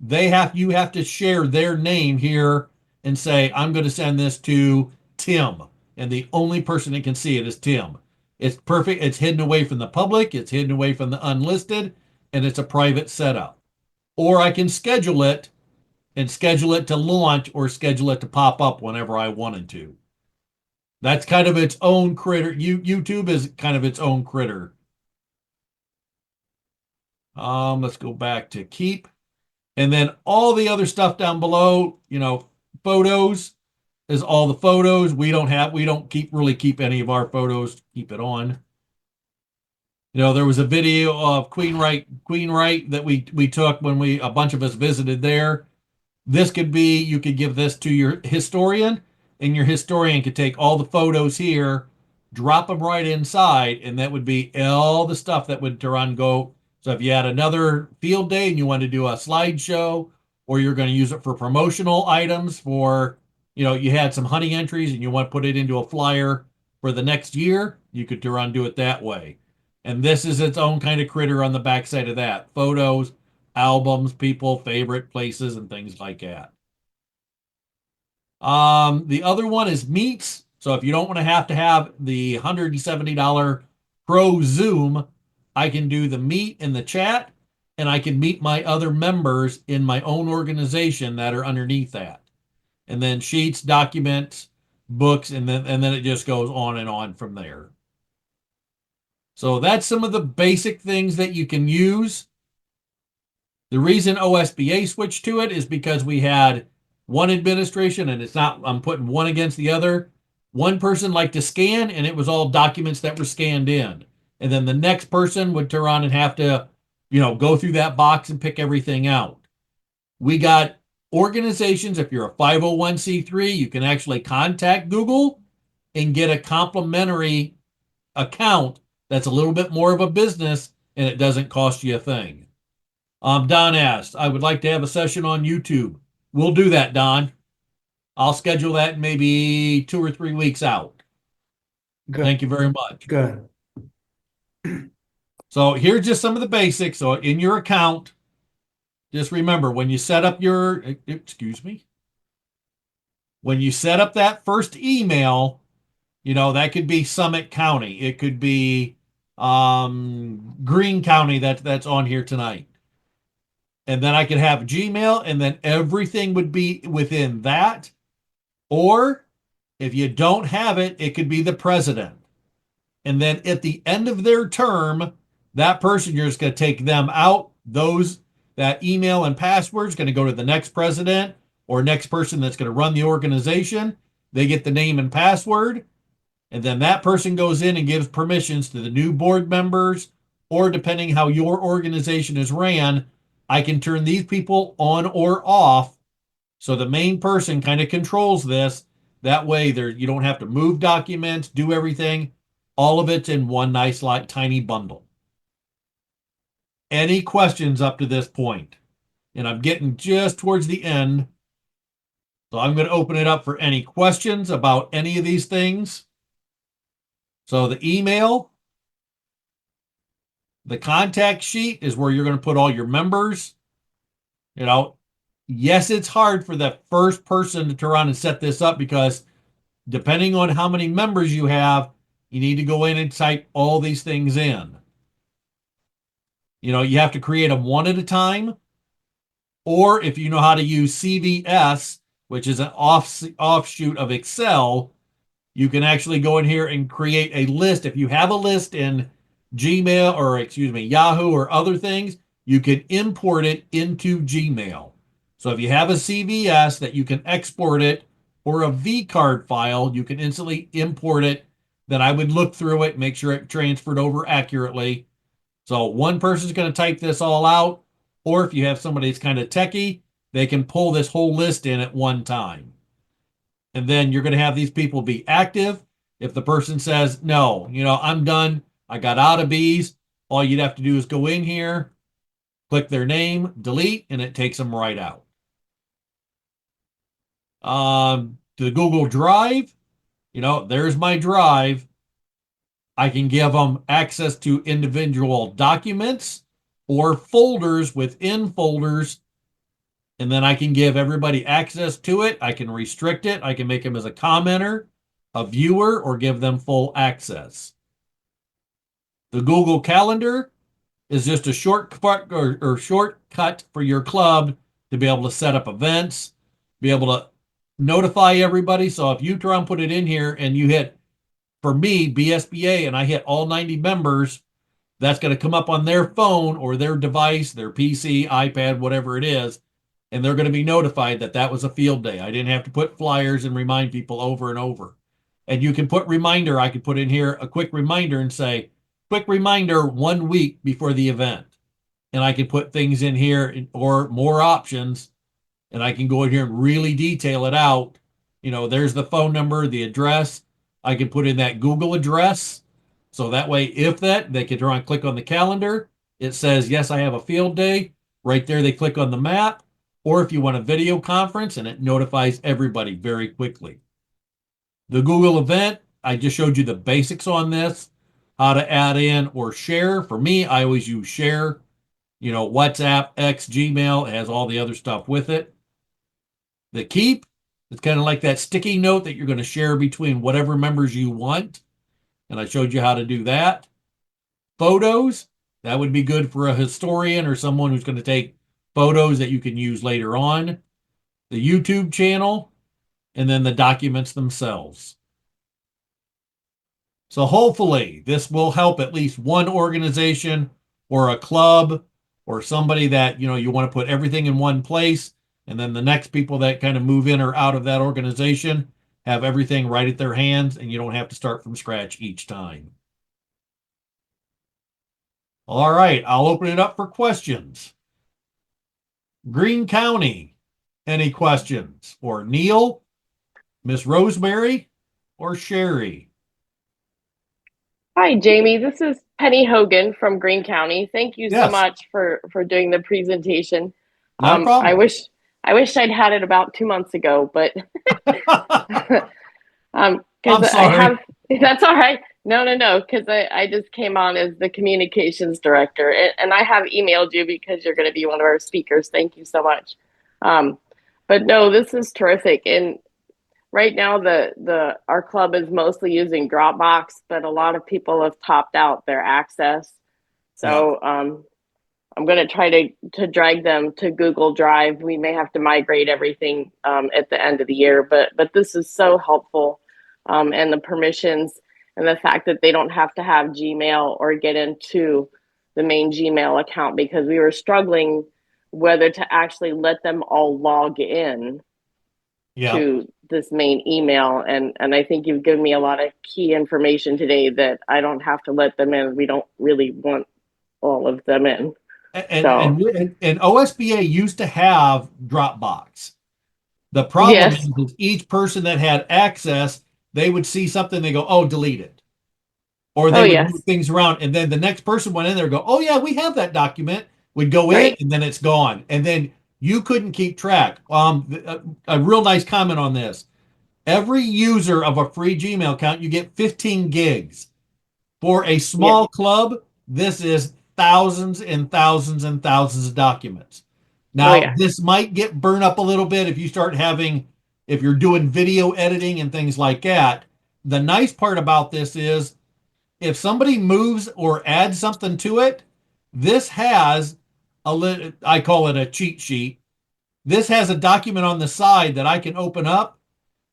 you have to share their name here and say, I'm going to send this to Tim. And the only person that can see it is Tim. It's perfect. It's hidden away from the public. It's hidden away from the unlisted. And it's a private setup. Or I can schedule it and schedule it to launch or schedule it to pop up whenever I wanted to. That's kind of its own critter. YouTube is kind of its own critter. Let's go back to keep. And then all the other stuff down below, photos is all the photos. We don't really keep any of our photos. Keep it on. There was a video of Queen Right that we took when a bunch of us visited there. This could be, you could give this to your historian, and your historian could take all the photos here, drop them right inside, and that would be all the stuff that would go. So if you had another field day and you want to do a slideshow, or you're going to use it for promotional items for, you had some hunting entries and you want to put it into a flyer for the next year, you could do it that way. And this is its own kind of critter on the backside of that. Photos, albums, people, favorite places, and things like that. The other one is meets. So if you don't want to have the $170 Pro Zoom, I can do the meet in the chat, and I can meet my other members in my own organization that are underneath that. And then sheets, documents, books, and then it just goes on and on from there. So that's some of the basic things that you can use. The reason OSBA switched to it is because we had one administration, and I'm putting one against the other. One person liked to scan, and it was all documents that were scanned in. And then the next person would turn on and have to, go through that box and pick everything out. We got Organizations, if you're a 501c3, you can actually contact Google and get a complimentary account that's a little bit more of a business and it doesn't cost you a thing. Don asked, I would like to have a session on YouTube. We'll do that, Don. I'll schedule that maybe 2 or 3 weeks out. Good. Thank you very much. Good. So here's just some of the basics. So in your account, just remember when you set up your, excuse me, when you set up that first email, that could be Summit County. It could be Greene County that's on here tonight. And then I could have Gmail, and then everything would be within that. Or if you don't have it, it could be the president. And then at the end of their term, that person, you're just going to take them out. That email and password is going to go to the next president or next person that's going to run the organization. They get the name and password. And then that person goes in and gives permissions to the new board members, or depending how your organization is ran, I can turn these people on or off. So the main person kind of controls this. That way you don't have to move documents, do everything. All of it's in one nice, like, tiny bundle. Any questions up to this point? And I'm getting just towards the end. So I'm going to open it up for any questions about any of these things. So the email, the contact sheet is where you're going to put all your members. Yes, it's hard for the first person to turn around and set this up because depending on how many members you have, you need to go in and type all these things in. You have to create them one at a time. Or if you know how to use CVS, which is an offshoot of Excel, you can actually go in here and create a list. If you have a list in Gmail or, Yahoo or other things, you can import it into Gmail. So if you have a CVS that you can export it, or a vCard file, you can instantly import it. Then I would look through it, make sure it transferred over accurately. So one person's going to type this all out, or if you have somebody that's kind of techie, they can pull this whole list in at one time. And then you're going to have these people be active. If the person says, no, I'm done, I got out of bees, all you'd have to do is go in here, click their name, delete, and it takes them right out. The Google Drive, there's my drive. I can give them access to individual documents or folders within folders, and then I can give everybody access to it. I can restrict it. I can make them as a commenter, a viewer, or give them full access. The Google Calendar is just a shortcut for your club to be able to set up events, be able to notify everybody. So if you try and put it in here and you hit, for me, BSBA, and I hit all 90 members, that's going to come up on their phone or their device, their PC, iPad, whatever it is, and they're going to be notified that that was a field day. I didn't have to put flyers and remind people over and over. And you can put reminder. I could put in here a quick reminder and say, quick reminder 1 week before the event. And I can put things in here or more options, and I can go in here and really detail it out. There's the phone number, the address. I can put in that Google address. So that way, if they can try and click on the calendar, it says, yes, I have a field day. Right there, they click on the map. Or if you want a video conference, and it notifies everybody very quickly. The Google event, I just showed you the basics on this, how to add in or share. For me, I always use share. WhatsApp, X, Gmail, it has all the other stuff with it. The keep, it's kind of like that sticky note that you're going to share between whatever members you want. And I showed you how to do that. Photos, that would be good for a historian or someone who's going to take photos that you can use later on. The YouTube channel, and then the documents themselves. So hopefully this will help at least one organization or a club or somebody that, you want to put everything in one place. And then the next people that kind of move in or out of that organization have everything right at their hands, and you don't have to start from scratch each time. All right, I'll open it up for questions. Greene County, Any questions for Neil, Miss Rosemary, or Sherry? Hi, Jamie. This is Penny Hogan from Greene County. Thank you so Yes, much for doing the presentation. not a I problem. wish I'd had it about 2 months ago, but because I'm I have sorry. that's all right. No, because I just came on as the communications director, and I have emailed you because you're going to be one of our speakers. Thank you so much. Um, but no, this is terrific, and right now the our club is mostly using Dropbox, but a lot of people have topped out their access. Yeah. So I'm going to try to drag them to Google Drive. We may have to migrate everything at the end of the year, but this is so helpful, and the permissions and the fact that they don't have to have Gmail or get into the main Gmail account, because we were struggling whether to actually let them all log in Yeah. to this main email, and I think you've given me a lot of key information today that I don't have to let them in. We don't really want all of them in. And So OSBA used to have Dropbox. The problem yes. is each person that had access, they would see something, they go, "Oh, delete it," or Oh they would move yes. things around, and then the next person went in there, and go, "Oh yeah, we have that document." Would go in, Right. and then it's gone, and then you couldn't keep track. A real nice comment on this: every user of a free Gmail account, you get 15 gigs. For a Yeah. small club, this is thousands and thousands and thousands of documents. Oh Now, yeah. this might get burned up a little bit if you start having, if you're doing video editing and things like that. The nice part about this is if somebody moves or adds something to it, this has I call it a cheat sheet. This has a document on the side that I can open up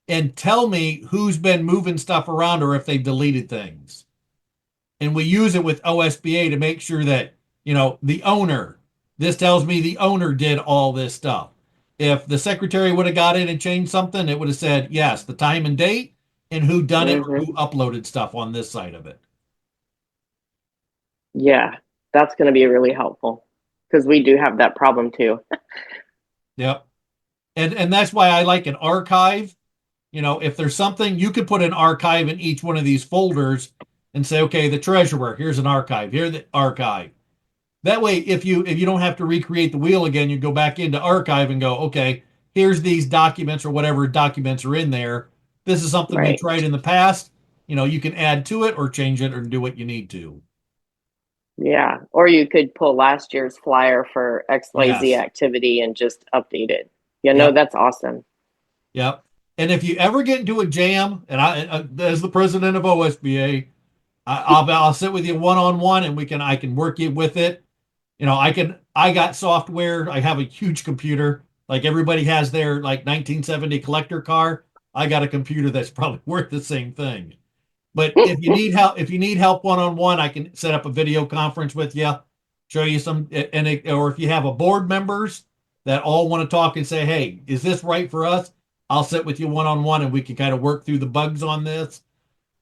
and tell me who's been moving stuff around or if they've deleted things. And we use it with OSBA to make sure that, the owner, this tells me the owner did all this stuff. If the secretary would have got in and changed something, it would have said, yes, the time and date and who done it or Hmm. who uploaded stuff on this side of it. Yeah. That's going to be really helpful because we do have that problem too. Yep. And that's why I like an archive. If there's something, you could put an archive in each one of these folders and say, okay, the treasurer, here's an archive, here's the archive. That way, if you don't have to recreate the wheel again, you go back into archive and go, okay, here's these documents or whatever documents are in there. This is something we Right. tried in the past. You can add to it or change it or do what you need to. Yeah. Or you could pull last year's flyer for XYZ Yes. activity and just update it. Yep. That's awesome. Yep. And if you ever get into a jam, and as the president of OSBA, I'll sit with you one on one, and I can work you with it. I got software. I have a huge computer. Like everybody has their like 1970 collector car. I got a computer that's probably worth the same thing. But if you need help one on one, I can set up a video conference with you, show you some, or if you have a board members that all want to talk and say, "Hey, is this right for us?" I'll sit with you one on one, and we can kind of work through the bugs on this.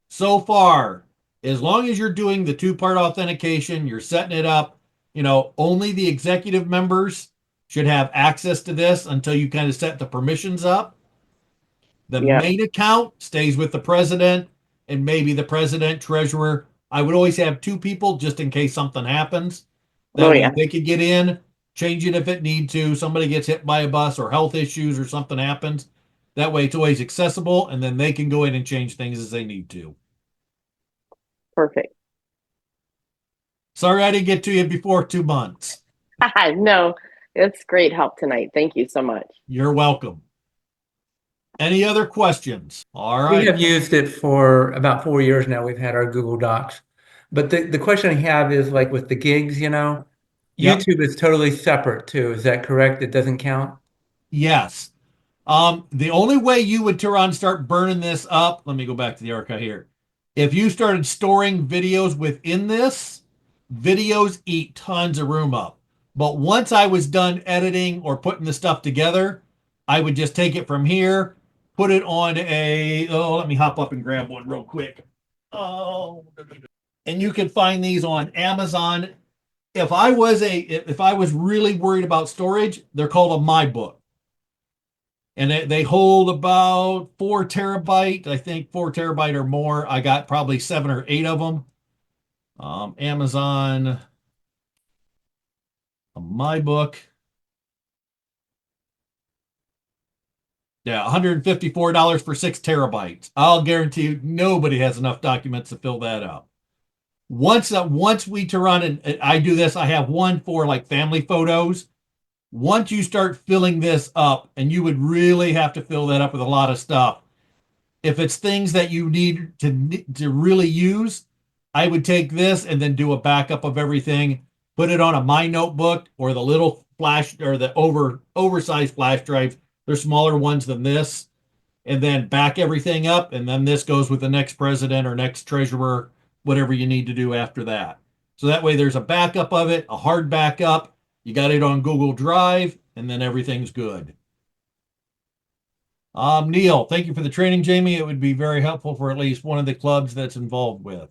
So far, as long as you're doing the two-part authentication, you're setting it up, only the executive members should have access to this until you kind of set the permissions up. The Yep. main account stays with the president and maybe the president, treasurer. I would always have two people just in case something happens. Oh That way yeah. they could get in, change it if it need to. Somebody gets hit by a bus or health issues or something happens. That way it's always accessible and then they can go in and change things as they need to. Perfect. Sorry I didn't get to you before 2 months. No, it's great help tonight. Thank you so much. You're welcome. Any other questions? All We right. have used it for about 4 years now. We've had our Google Docs. But the question I have is like with the gigs, Yep. YouTube is totally separate too. Is that correct? It doesn't count? Yes. The only way you would turn on start burning this up, let me go back to the archive here. If you started storing videos within this, videos eat tons of room up. But once I was done editing or putting the stuff together, I would just take it from here, put it on let me hop up and grab one real quick. Oh, and you can find these on Amazon. If I was really worried about storage, they're called a My Book. and they hold about 4 terabyte. I think 4 terabyte or more. I got probably 7 or 8 of them. Amazon, my book. Yeah, $154 for 6 terabytes. I'll guarantee you nobody has enough documents to fill that up. Once we to run and I do this, I have one for like family photos. Once you start filling this up, and you would really have to fill that up with a lot of stuff. If it's things that you need to really use, I would take this and then do a backup of everything, put it on a My Notebook or the little flash or the oversized flash drives. They're smaller ones than this, and then back everything up, and then this goes with the next president or next treasurer, whatever you need to do after that. So that way there's a backup of it, a hard backup. You got it on Google Drive, and then everything's good. Neil, thank you for the training, Jamie. It would be very helpful for at least one of the clubs that's involved with.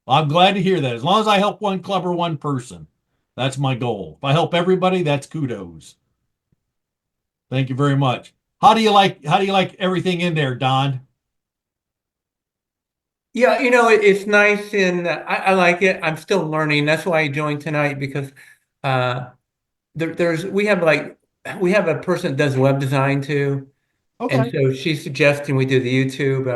I'm glad to hear that. As long as I help one club or one person, that's my goal. If I help everybody, that's kudos. Thank you very much. How do you like everything in there, Don? Yeah, it's nice and I like it. I'm still learning. That's why I joined tonight because uh, there's we have a person that does web design too. And Okay. so she's suggesting we do the YouTube.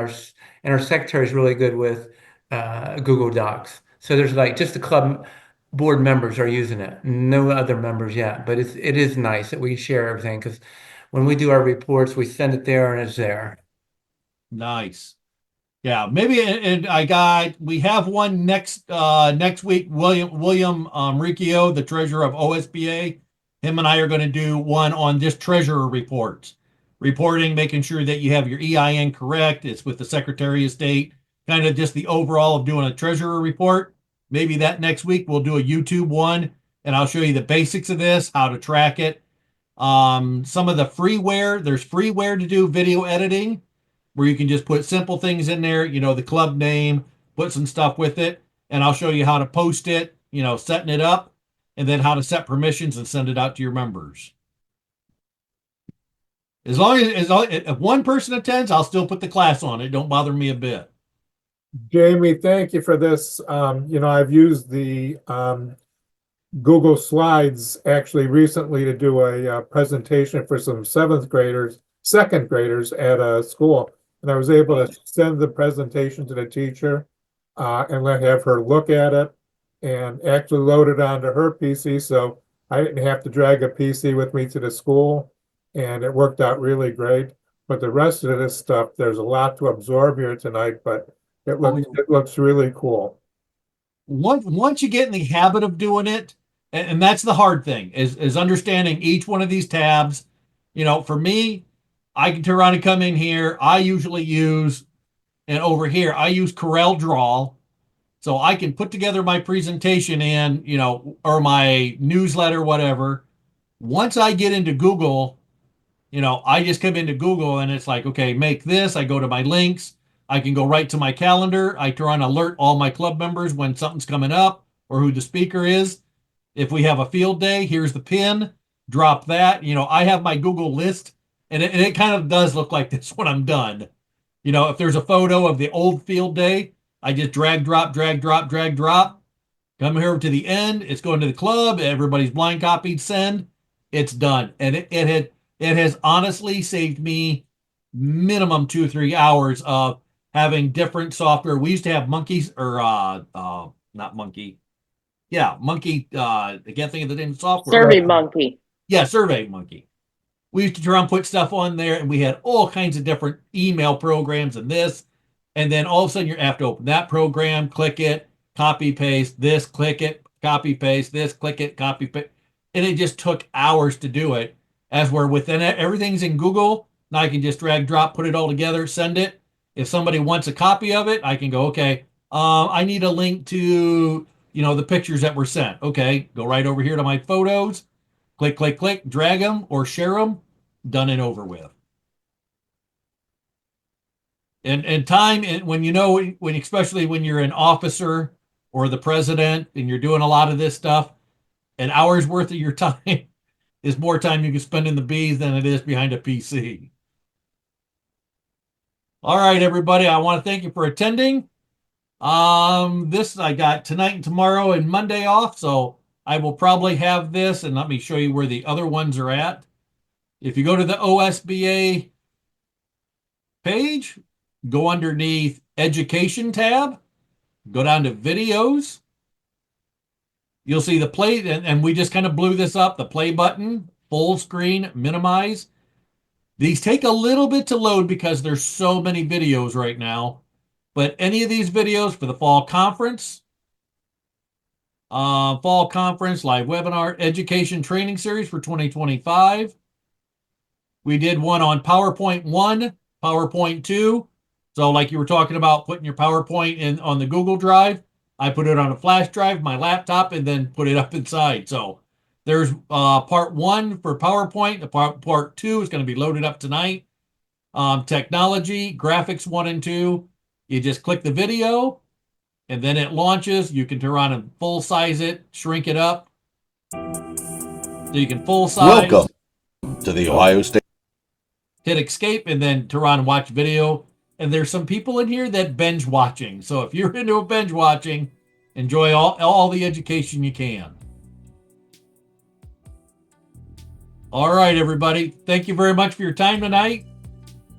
And our secretary is really good with Google Docs. So there's like just the club board members are using it. No other members yet, but it is nice that we share everything because when we do our reports, we send it there and it's there. Nice. Yeah, maybe, and we have one next week. William Riccio, the treasurer of OSBA, him and I are going to do one on just treasurer reports, reporting, making sure that you have your EIN correct. It's with the Secretary of State, kind of just the overall of doing a treasurer report. Maybe that next week we'll do a YouTube one, and I'll show you the basics of this, how to track it. Some of the freeware, there's freeware to do video editing where you can just put simple things in there, the club name, put some stuff with it, and I'll show you how to post it, setting it up, and then how to set permissions and send it out to your members. As long if one person attends, I'll still put the class on it. Don't bother me a bit. Jamie, thank you for this. I've used the Google Slides actually recently to do a presentation for some second graders at a school. And I was able to send the presentation to the teacher and have her look at it and actually load it onto her PC. So I didn't have to drag a PC with me to the school. And it worked out really great. But the rest of this stuff, there's a lot to absorb here tonight, but it looks really cool. Once you get in the habit of doing it, and that's the hard thing, is understanding each one of these tabs. For me, I can turn around and come in here. I usually use, and over here, I use Corel Draw. So I can put together my presentation or my newsletter, whatever. Once I get into Google, I just come into Google and it's like, okay, make this. I go to my links. I can go right to my calendar. I try and alert all my club members when something's coming up or who the speaker is. If we have a field day, here's the pin. Drop that. I have my Google list, and it kind of does look like this when I'm done. If there's a photo of the old field day, I just drag, drop, drag, drop, drag, drop. Come here to the end. It's going to the club. Everybody's blind copied. Send. It's done, and it has honestly saved me minimum 2 or 3 hours of having different software. We used to have monkeys or not monkey. Yeah, monkey. I can't think of the name of the software. Survey Monkey. Yeah, Survey Monkey. We used to try and put stuff on there, and we had all kinds of different email programs and this. And then all of a sudden, you have to open that program, click it, copy paste this, click it, copy paste this, click it, copy paste, and it just took hours to do it. As we're within it, everything's in Google. Now I can just drag, drop, put it all together, send it. If somebody wants a copy of it, I can go, okay, I need a link to the pictures that were sent. Okay, go right over here to my photos, click, click, click, drag them or share them, done and over with. And time, and when especially when you're an officer or the president and you're doing a lot of this stuff, an hour's worth of your time is more time you can spend in the bees than it is behind a PC. All right, everybody. I want to thank you for attending. This I got tonight and tomorrow and Monday off, so I will probably have this, and let me show you where the other ones are at. If you go to the OSBA page, go underneath Education tab, go down to Videos. You'll see the play, and we just kind of blew this up, the play button, full screen, minimize. These take a little bit to load because there's so many videos right now. But any of these videos for the fall conference, live webinar, education training series for 2025. We did one on PowerPoint 1, PowerPoint 2. So like you were talking about putting your PowerPoint in on the Google Drive, I put it on a flash drive, my laptop, and then put it up inside. So there's part 1 for PowerPoint. The part 2 is going to be loaded up tonight. Technology, graphics 1 and 2. You just click the video, and then it launches. You can turn on and full size it, shrink it up. So you can full size. Welcome to the Ohio State. Hit escape and then turn on and watch video. And there's some people in here that binge watching. So if you're into a binge watching, enjoy all the education you can. All right, everybody. Thank you very much for your time tonight.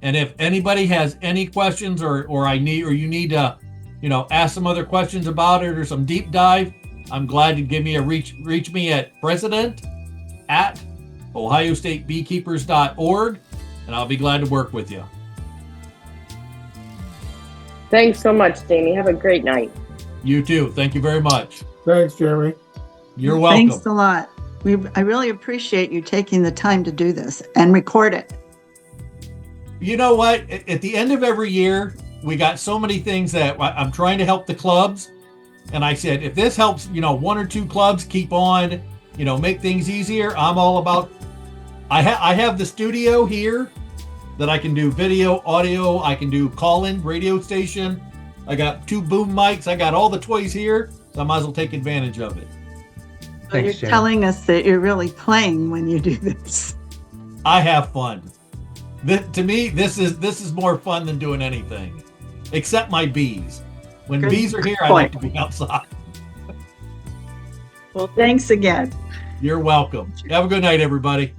And if anybody has any questions or you need to, ask some other questions about it or some deep dive, I'm glad to give me a reach me at president@ohiostatebeekeepers.org, and I'll be glad to work with you. Thanks so much, Jamie. Have a great night. You too. Thank you very much. Thanks, Jeremy. You're welcome. Thanks a lot. I really appreciate you taking the time to do this and record it. You know what? At the end of every year, we got so many things that I'm trying to help the clubs. And I said, if this helps, 1 or 2 clubs keep on, make things easier, I'm all about. I have the studio here that I can do video, audio. I can do call-in radio station. I got 2 boom mics. I got all the toys here. So I might as well take advantage of it. So you're telling us that you're really playing when you do this. I have fun. To me, this is more fun than doing anything, except my bees. When bees are here, I like to be outside. Well, thanks again. You're welcome. Have a good night, everybody.